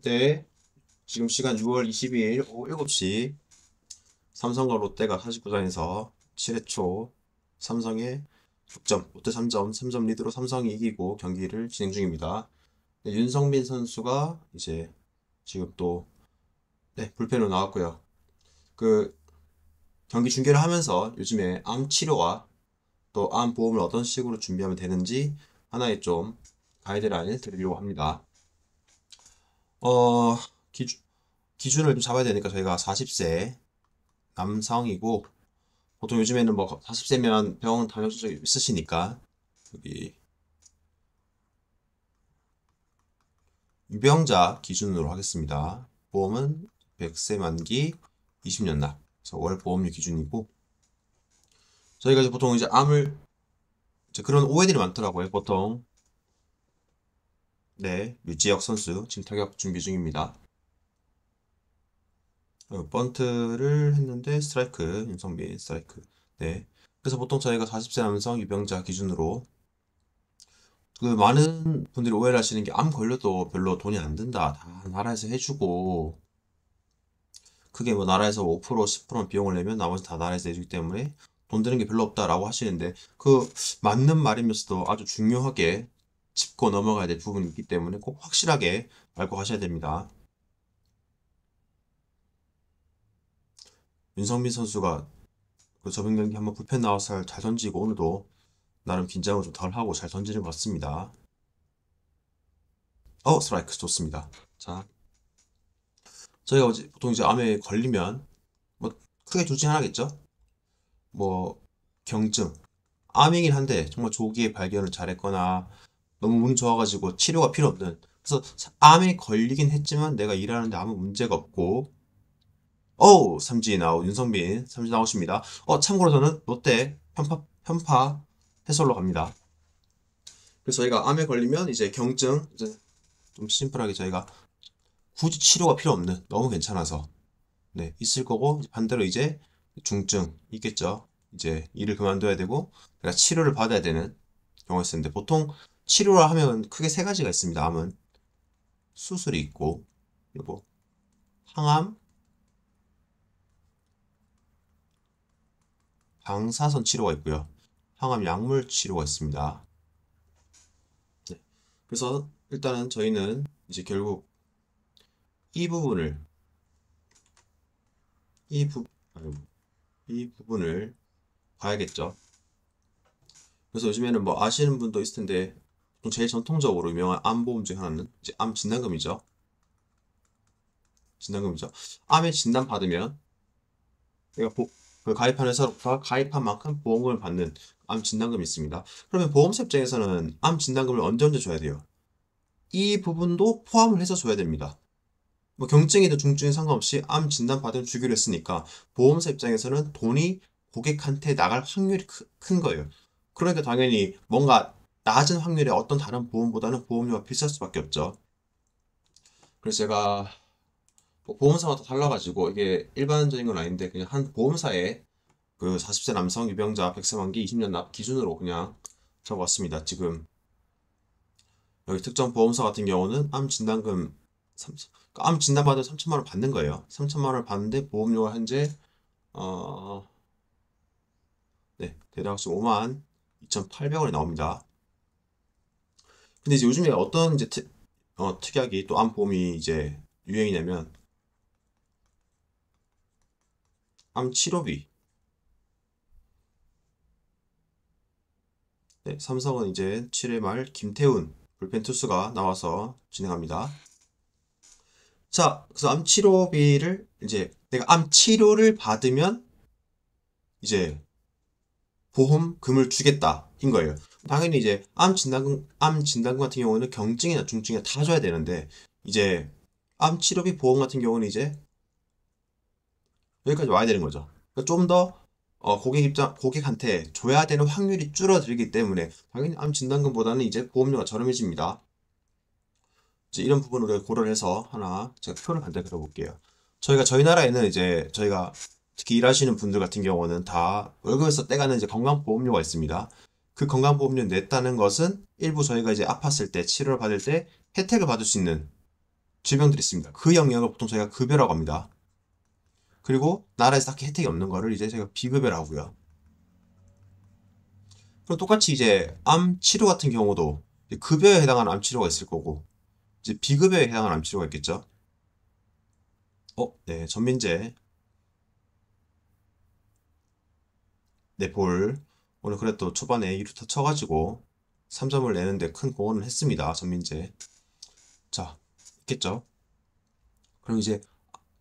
네, 지금 시간 6월 22일 오후 7시 삼성과 롯데가 49장에서 7회 초 삼성의 6점, 롯데 3점 리드로 삼성이 이기고 경기를 진행 중입니다. 네, 윤성민 선수가 이제 지금 또 불펜으로 나왔고요. 그 경기 중계를 하면서 요즘에 암 치료와 또 암 보험을 어떤 식으로 준비하면 되는지 하나의 좀 가이드라인을 드리려고 합니다. 어, 기준, 기준을 좀 잡아야 되니까 저희가 40세 남성이고 보통 요즘에는 뭐 40세면 병원 다녀오신 적 있으시니까 여기 유병자 기준으로 하겠습니다. 보험은 100세 만기 20년 납. 그래서 월 보험료 기준이고 저희가 이제 보통 이제 암을 이제 그런 오해들이 많더라고요. 보통 네, 류지혁 선수 지금 타격 준비 중입니다. 번트를 했는데 스트라이크 윤성민 스트라이크. 네. 그래서 보통 저희가 40세 남성 유병자 기준으로 그 많은 분들이 오해를 하시는 게 암 걸려도 별로 돈이 안 든다. 다 나라에서 해주고 그게 뭐 나라에서 5% 10% 비용을 내면 나머지 다 나라에서 해주기 때문에 돈 드는 게 별로 없다라고 하시는데 그 맞는 말이면서도 아주 중요하게 짚고 넘어가야 될 부분이 있기 때문에 꼭 확실하게 알고 가셔야 됩니다. 윤성민 선수가 그 저번 경기 한번 불펜 나와서 잘 던지고 오늘도 나름 긴장을 좀 덜 하고 잘 던지는 것 같습니다. 스트라이크 좋습니다. 자, 저희가 보통 이제 암에 걸리면 뭐 크게 둘 중에 하나겠죠? 뭐 경증, 암이긴 한데 정말 조기에 발견을 잘했거나 너무 운이 좋아가지고 치료가 필요 없는 그래서 암에 걸리긴 했지만 내가 일하는데 아무 문제가 없고 삼진 아웃 윤성빈 삼진 아웃입니다. 참고로 저는 롯데 편파 해설로 갑니다. 그래서 저희가 암에 걸리면 이제 경증 이제 좀 심플하게 저희가 굳이 치료가 필요 없는 너무 괜찮아서 네, 있을 거고 반대로 이제 중증 있겠죠. 이제 일을 그만둬야 되고 내가 치료를 받아야 되는 경우가 있었는데 보통 치료를 하면 크게 세 가지가 있습니다. 암은 수술이 있고 그리고 항암, 방사선 치료가 있고요. 항암 약물 치료가 있습니다. 네. 그래서 일단은 저희는 이제 결국 이 부분을 이 부, 아이고, 이 부분을 봐야겠죠. 그래서 요즘에는 뭐 아시는 분도 있을 텐데 보통 제일 전통적으로 유명한 암보험 중에 하나는 이제 암 진단금이죠. 진단금이죠. 암에 진단 받으면 내가 그 가입한 회사로부터 가입한 만큼 보험금을 받는 암 진단금이 있습니다. 그러면 보험사 입장에서는 암 진단금을 언제 줘야 돼요? 이 부분도 포함을 해서 줘야 됩니다. 뭐 경증이든 중증이 상관없이 암 진단 받으면 주기로 했으니까 보험사 입장에서는 돈이 고객한테 나갈 확률이 큰 거예요. 그러니까 당연히 뭔가 낮은 확률의 어떤 다른 보험보다는 보험료가 비쌀 수밖에 없죠. 그래서 제가 뭐 보험사마다 달라가지고 이게 일반적인 건 아닌데 그냥 한 보험사에 그 40세 남성 유병자 100세 만기 20년 납 기준으로 그냥 적어봤습니다. 지금 여기 특정 보험사 같은 경우는 암 진단금 암 진단 받으면 3천만 원 받는 거예요. 3천만 원을 받는데 보험료가 현재 어, 네, 대략 5만 2,800원이 나옵니다. 근데 이제 요즘에 어떤 이제 특약이 또 암 보험이 이제 유행이냐면 암 치료비. 네, 삼성은 이제 7회 말 김태훈 불펜 투수가 나와서 진행합니다. 자, 그래서 암 치료비를 이제 내가 암 치료를 받으면 이제 보험금을 주겠다인 거예요. 당연히 이제 암 진단금 같은 경우는 경증이나 중증이나 다 줘야 되는데 이제 암 치료비 보험 같은 경우는 이제 여기까지 와야 되는 거죠. 그러니까 좀더 고객한테 줘야 되는 확률이 줄어들기 때문에 당연히 암 진단금보다는 이제 보험료가 저렴해집니다. 이제 이런 부분을 우리가 고려를 해서 하나 제가 표를 간단히 그려볼게요. 저희 나라에는 이제 저희가 특히 일하시는 분들 같은 경우는 다 월급에서 떼가는 이제 건강보험료가 있습니다. 그 건강보험료 냈다는 것은 일부 저희가 이제 아팠을 때 치료를 받을 때 혜택을 받을 수 있는 질병들이 있습니다. 그 영역을 보통 저희가 급여라고 합니다. 그리고 나라에서 딱히 혜택이 없는 거를 이제 저희가 비급여라고 하고요. 그럼 똑같이 이제 암 치료 같은 경우도 급여에 해당하는 암 치료가 있을 거고 이제 비급여에 해당하는 암 치료가 있겠죠. 네, 전민재. 네, 오늘 그래도 초반에 2루타 쳐가지고 3점을 내는데 큰 공헌을 했습니다. 전민재. 자, 있겠죠. 그럼 이제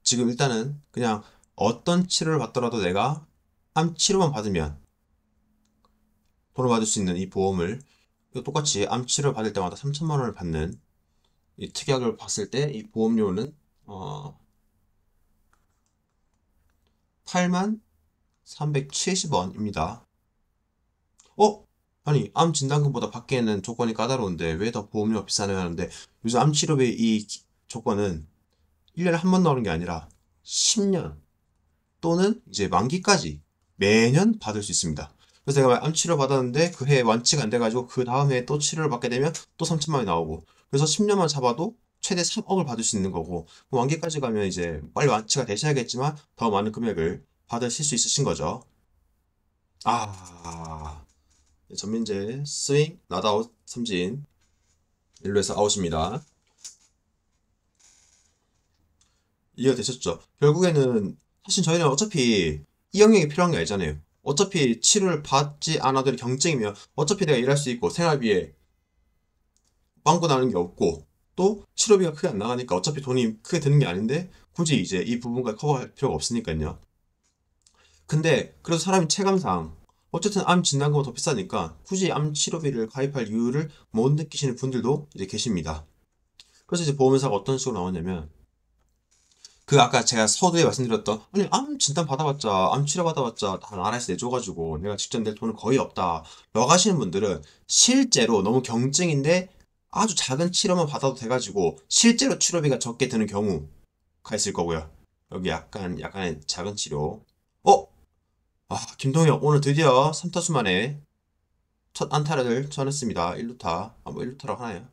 지금 일단은 그냥 어떤 치료를 받더라도 내가 암 치료만 받으면 돈을 받을 수 있는 이 보험을 똑같이 암 치료를 받을 때마다 3천만 원을 받는 이 특약을 봤을 때 이 보험료는 8만 370원입니다. 아니 암 진단금보다 받기에는 조건이 까다로운데 왜 더 보험료가 비싸냐 하는데 요즘 암 치료비 이 조건은 1년에 한 번 나오는 게 아니라 10년 또는 이제 만기까지 매년 받을 수 있습니다. 그래서 제가 암 치료 받았는데 그 해에 완치가 안 돼가지고 그 다음 해에 또 치료를 받게 되면 또 3천만 원이 나오고 그래서 10년만 잡아도 최대 3억을 받을 수 있는 거고 만기까지 가면 이제 빨리 완치가 되셔야겠지만 더 많은 금액을 받으실 수 있으신 거죠. 아, 전민재 스윙 낫아웃 삼진 1루에서 아웃입니다. 이해가 되셨죠? 결국에는 사실 저희는 어차피 이 영역이 필요한 게 아니잖아요. 어차피 치료를 받지 않아도 경증이면 어차피 내가 일할 수 있고 생활비에 빵꾸 나는 게 없고 또 치료비가 크게 안 나가니까 어차피 돈이 크게 드는 게 아닌데 굳이 이제 이 부분까지 커버할 필요가 없으니까요. 근데 그래도 사람이 체감상 어쨌든 암 진단금은 더 비싸니까 굳이 암 치료비를 가입할 이유를 못 느끼시는 분들도 이제 계십니다. 그래서 이제 보험회사가 어떤 식으로 나오냐면 그 아까 제가 서두에 말씀드렸던 아니 암 진단 받아봤자 암 치료 받아봤자 다 나라에서 내줘가지고 내가 직접 낼 돈은 거의 없다 라고 하시는 분들은 실제로 너무 경증인데 아주 작은 치료만 받아도 돼가지고 실제로 치료비가 적게 드는 경우가 있을 거고요. 여기 약간의 작은 치료. 김동혁 오늘 드디어 3타수 만에 첫 안타를 쳐냈습니다. 1루타. 뭐 1루타라고 하나요?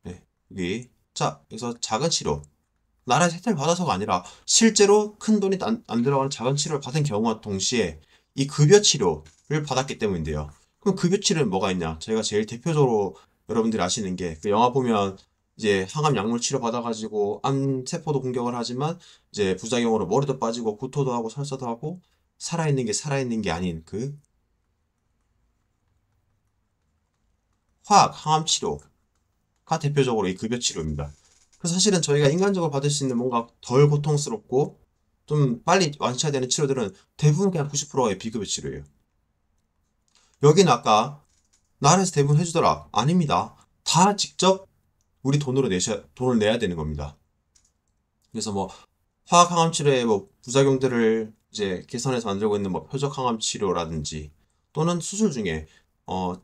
네, 여기. 자, 여기서 작은 치료. 나라에서 혜택을 받아서가 아니라 실제로 큰 돈이 안 들어가는 작은 치료를 받은 경우와 동시에 이 급여 치료를 받았기 때문인데요. 그럼 급여 치료는 뭐가 있냐? 저희가 제일 대표적으로 여러분들이 아시는 게 그 영화 보면 이제 항암 약물 치료 받아가지고 암세포도 공격을 하지만 이제 부작용으로 머리도 빠지고 구토도 하고 설사도 하고 살아있는 게 아닌 그 화학 항암 치료가 대표적으로 이 급여 치료입니다. 그래서 사실은 저희가 인간적으로 받을 수 있는 뭔가 덜 고통스럽고 좀 빨리 완치해야 되는 치료들은 대부분 그냥 90%가 비급여 치료예요. 여기는 아까 나라에서 대부분 해주더라. 아닙니다. 다 직접 우리 돈을 내야 되는 겁니다. 그래서 뭐 화학 항암 치료의 뭐 부작용들을 이제 개선해서 만들고 있는 뭐 표적 항암 치료라든지 또는 수술 중에 어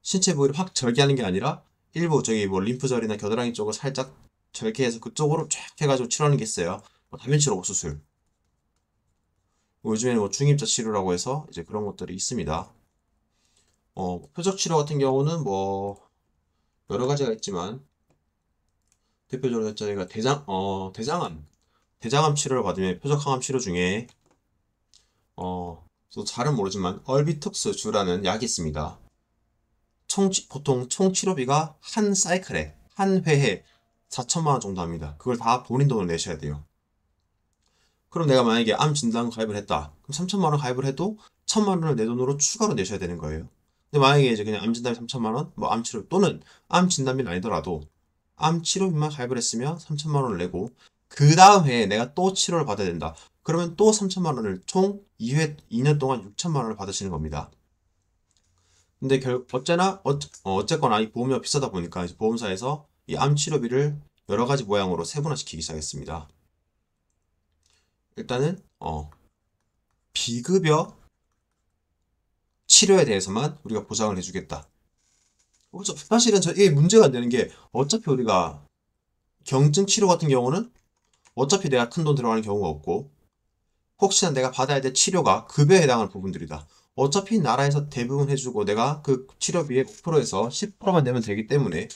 신체 부위를 확 절개하는 게 아니라 일부 저기 뭐 림프절이나 겨드랑이 쪽을 살짝 절개해서 그쪽으로 쫙 해가지고 치료하는 게 있어요. 뭐 다빈치 로봇 수술. 뭐 요즘에는 뭐 중입자 치료라고 해서 이제 그런 것들이 있습니다. 표적 치료 같은 경우는 뭐 여러 가지가 있지만 대표적으로 저희가 대장암 치료를 받으면 표적 항암 치료 중에 또 잘은 모르지만 얼비특수주라는 약이 있습니다. 보통 총 치료비가 한 사이클에 한 회에 4천만 원 정도 합니다. 그걸 다 본인 돈을 내셔야 돼요. 그럼 내가 만약에 암 진단 가입을 했다. 그럼 3천만 원 가입을 해도 1천만 원을 내 돈으로 추가로 내셔야 되는 거예요. 근데 만약에 이제 그냥 암 진단비 3천만 원, 뭐 암 치료 또는 암 진단비는 아니더라도 암 치료비만 가입을 했으면 3천만 원을 내고 그 다음 해에 내가 또 치료를 받아야 된다. 그러면 또 3천만 원을 총 2년 동안 6천만 원을 받으시는 겁니다. 근데 어쨌거나 이 보험료가 비싸다 보니까 이제 보험사에서 이 암 치료비를 여러 가지 모양으로 세분화시키기 시작했습니다. 일단은 비급여 치료에 대해서만 우리가 보장을 해주겠다. 그렇죠. 사실은 이게 문제가 안 되는 게 어차피 우리가 경증 치료 같은 경우는 어차피 내가 큰 돈 들어가는 경우가 없고 혹시나 내가 받아야 될 치료가 급여에 해당하는 부분들이다. 어차피 나라에서 대부분 해주고 내가 그 치료비의 5%에서 10%만 내면 되기 때문에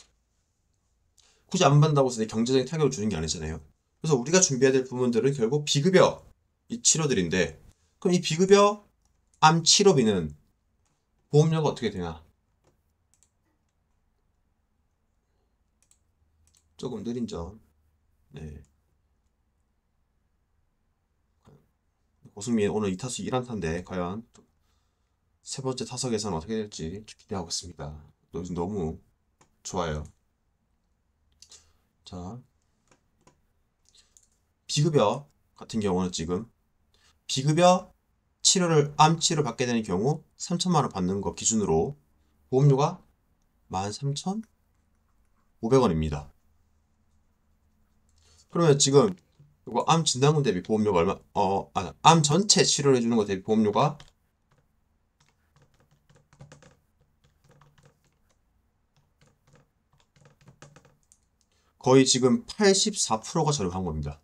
굳이 안 받는다고 해서 내 경제적인 타격을 주는 게 아니잖아요. 그래서 우리가 준비해야 될 부분들은 결국 비급여 이 치료들인데, 그럼 이 비급여 암 치료비는 보험료가 어떻게 되나? 조금 느린 점. 네. 고승민 오늘 2타수 1안타인데 과연 세 번째 타석에서는 어떻게 될지 기대하고 있습니다. 요즘 너무 좋아요. 자, 비급여 같은 경우는 지금 비급여 치료를 암 치료 받게 되는 경우 3천만 원 받는 거 기준으로 보험료가 13,500원입니다. 그러면 지금 이거 암 진단금 대비 보험료가 얼마? 암 전체 치료를 해주는 거 대비 보험료가 거의 지금 84%가 저렴한 겁니다.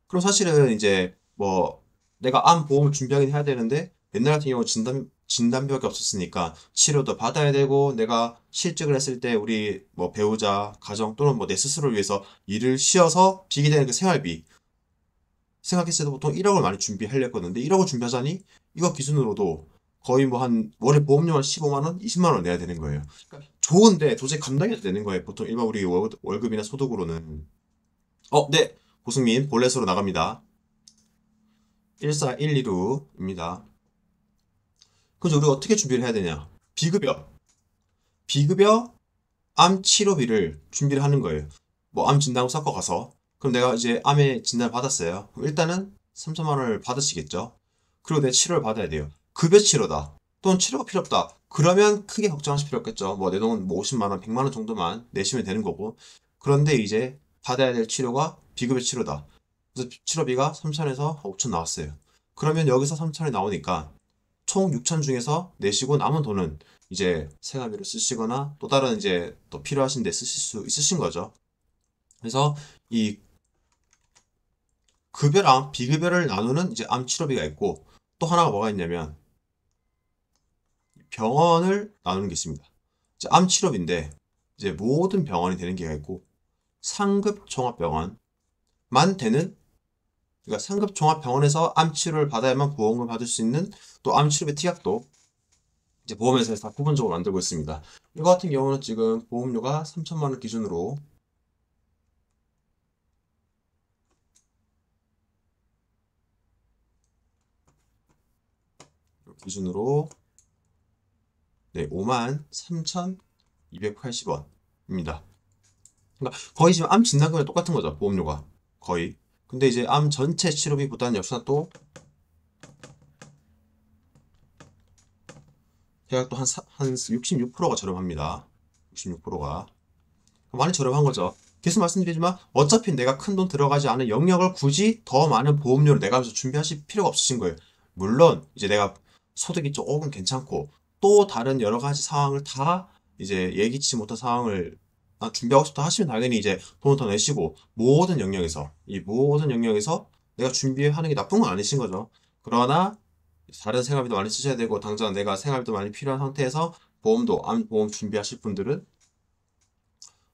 그럼 사실은 이제 뭐 내가 암 보험을 준비하긴 해야 되는데 옛날 같은 경우 진단비밖에 없었으니까 치료도 받아야 되고 내가 실직을 했을 때 우리 뭐 배우자, 가정 또는 뭐 내 스스로를 위해서 일을 쉬어서 비게 되는 그 생활비 생각했을 때 보통 1억을 많이 준비하려 했거든요. 근데 1억을 준비하자니 이거 기준으로도 거의 뭐 한 월에 보험료만 15만 원, 20만 원 내야 되는 거예요. 그러니까 좋은데 도저히 감당이 안 되는 거예요. 보통 일반 우리 월급이나 소득으로는. 네. 고승민 볼넷으로 나갑니다. 14125입니다. 그래서 우리가 어떻게 준비를 해야 되냐? 비급여 암 치료비를 준비를 하는 거예요. 뭐 암 진단을 섞어 가서. 그럼 내가 이제 암의 진단을 받았어요. 그럼 일단은 3천만 원을 받으시겠죠? 그리고 내 치료를 받아야 돼요. 급여 치료다. 또는 치료가 필요 없다. 그러면 크게 걱정하실 필요 없겠죠. 뭐 내 돈은 뭐 50만 원, 100만 원 정도만 내시면 되는 거고. 그런데 이제 받아야 될 치료가 비급여 치료다. 그래서 치료비가 3천에서 5천 나왔어요. 그러면 여기서 3천이 나오니까 총 6천 중에서 내시고 남은 돈은 이제 생활비로 쓰시거나 또 다른 이제 또 필요하신 데 쓰실 수 있으신 거죠. 그래서 이 급여랑 비급여를 나누는 이제 암 치료비가 있고 또 하나가 뭐가 있냐면 병원을 나누는 게 있습니다. 이제 암 치료비인데 이제 모든 병원이 되는 게 있고 상급 종합병원만 되는, 그러니까 상급 종합병원에서 암 치료를 받아야만 보험을 받을 수 있는 또 암 치료비 특약도 이제 보험회사에서 다 부분적으로 만들고 있습니다. 이거 같은 경우는 지금 보험료가 3천만 원 기준으로 네, 53,280원입니다. 그러니까 거의 지금 암 진단금이랑 똑같은 거죠, 보험료가 거의. 근데 이제 암 전체 치료비보다는 역시나 또 대략 또 한 66%가 저렴합니다. 66%가 많이 저렴한 거죠. 계속 말씀드리지만 어차피 내가 큰 돈 들어가지 않은 영역을 굳이 더 많은 보험료를 내가면서 준비하실 필요가 없으신 거예요. 물론 이제 내가 소득이 조금 괜찮고 또 다른 여러 가지 상황을 다 이제 예기치 못한 상황을 준비하고 싶다 하시면 당연히 이제 돈을 더 내시고 이 모든 영역에서 내가 준비하는 게 나쁜 건 아니신 거죠. 그러나 다른 생활비도 많이 쓰셔야 되고 당장 내가 생활비도 많이 필요한 상태에서 보험도 암보험 준비하실 분들은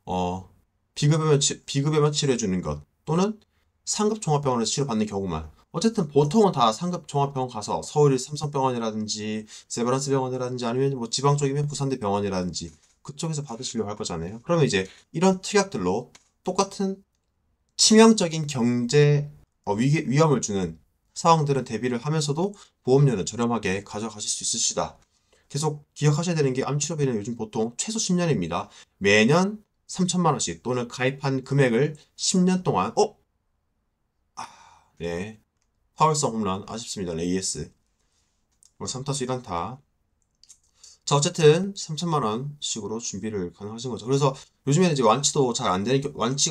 어, 비급여만 치료해 주는 것 또는 상급 종합병원에서 치료받는 경우만. 어쨌든 보통은 다 상급 종합병원 가서 서울의 삼성병원이라든지 세브란스 병원이라든지 아니면 뭐 지방 쪽이면 부산대 병원이라든지 그쪽에서 받으시려고 할 거잖아요. 그러면 이제 이런 특약들로 똑같은 치명적인 경제 위험을 주는 상황들은 대비를 하면서도 보험료는 저렴하게 가져가실 수 있으시다. 계속 기억하셔야 되는 게 암 치료비는 요즘 보통 최소 10년입니다. 매년 3천만 원씩 또는 가입한 금액을 10년 동안 네. 파울성 홈런 아쉽습니다. 레이에스. 3타수 1안타. 자, 어쨌든 3천만 원씩으로 준비를 가능하신 거죠. 그래서 요즘에는 이제 완치가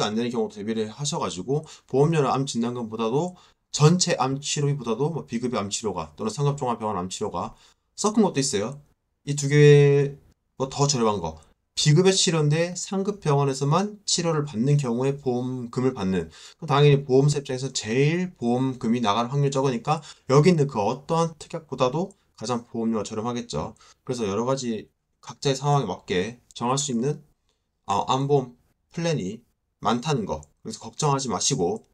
안 되는 경우 대비를 하셔가지고 보험료는 암 진단금보다도 전체 암 치료비보다도 뭐 비급여 암 치료가 또는 상급종합병원 암 치료가 섞은 것도 있어요. 이 두 개 뭐 더 저렴한 거. 비급여 치료인데 상급 병원에서만 치료를 받는 경우에 보험금을 받는. 그럼 당연히 보험사 입장에서 제일 보험금이 나갈 확률이 적으니까 여기 있는 그 어떠한 특약보다도 가장 보험료가 저렴하겠죠. 그래서 여러 가지 각자의 상황에 맞게 정할 수 있는 암보험 플랜이 많다는 거. 그래서 걱정하지 마시고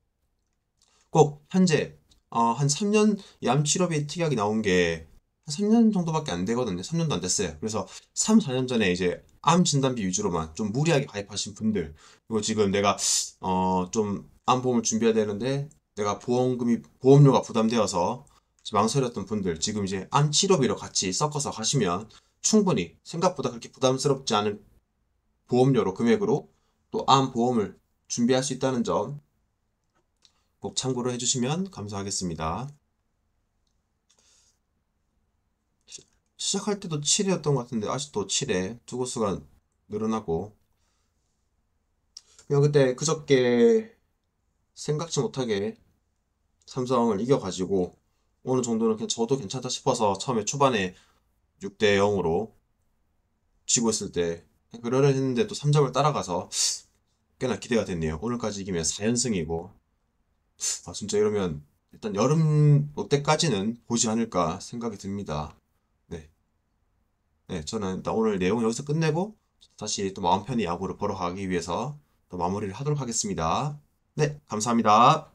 꼭 현재 한 3년 암 치료비 특약이 나온 게 한 3년 정도밖에 안 되거든요. 3년도 안 됐어요. 그래서 3, 4년 전에 이제 암 진단비 위주로만 좀 무리하게 가입하신 분들, 그리고 지금 내가 좀 암보험을 준비해야 되는데 내가 보험료가 부담되어서 망설였던 분들, 지금 이제 암 치료비로 같이 섞어서 가시면 충분히 생각보다 그렇게 부담스럽지 않은 보험료로 금액으로 또 암 보험을 준비할 수 있다는 점 꼭 참고를 해주시면 감사하겠습니다. 시작할 때도 7회였던 것 같은데 아직도 7회 투구수가 늘어나고, 그냥 그때 그저께 생각지 못하게 삼성을 이겨가지고 어느 정도는 그냥 저도 괜찮다 싶어서 처음에 초반에 6대 0으로 지고 있을 때 그러려 했는데 또 3점을 따라가서 꽤나 기대가 됐네요. 오늘까지 이기면 4연승이고 진짜 이러면 일단 여름 롯데까지는 보지 않을까 생각이 듭니다. 네. 네, 저는 일단 오늘 내용 여기서 끝내고 다시 또 마음 편히 야구를 보러 가기 위해서 또 마무리를 하도록 하겠습니다. 네, 감사합니다.